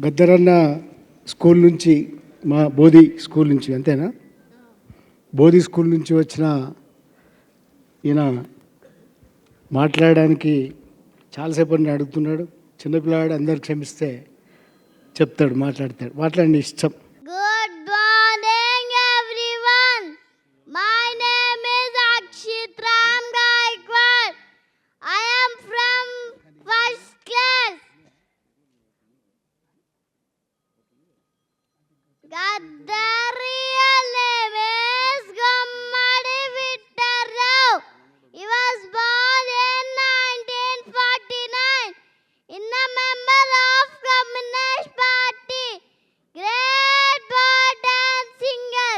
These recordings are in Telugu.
గద్దరన్న స్కూల్ నుంచి, మా బోధి స్కూల్ నుంచి, అంతేనా? బోధి స్కూల్ నుంచి వచ్చిన ఈయన మాట్లాడడానికి చాలాసేపు అడుగుతున్నాడు. చిన్నపిల్లాడు, అందరు క్షమిస్తే చెప్తాడు, మాట్లాడతాడు. మాట్లాడండి, ఇష్టం. Good morning everyone. My name is Akshit Ram Gaikwad. I am from first class. Gaddar real name is Gummadi Vittarrao. He was born in 1949 in a member of Communist Party. Great poet and singer.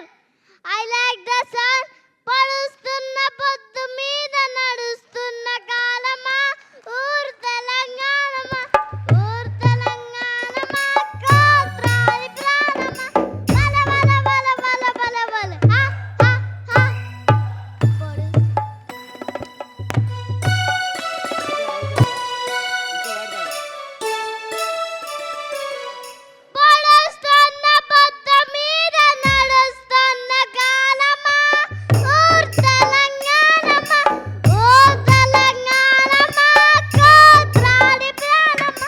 I like the song. పడుస్తున్న పొద్దు మీద నడుస్తున్న కాలమా, ఊరు తెలంగాణమా, ఊరు తెలంగాణమా, కోత్రాలి ప్రాణమా, బల బల బల బల బల బల హా హా హా. పడుస్తున్న పొద్దు మీద నడుస్తున్న కాలమా, ఊరు తెలంగాణమా, ఊరు తెలంగాణమా, కోత్రాలి ప్రాణమా,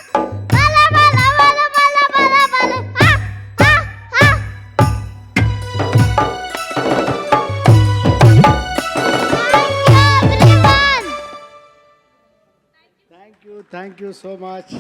బల బల బల బల బల బల హా హా హా. Thank you everyone. Thank you so much.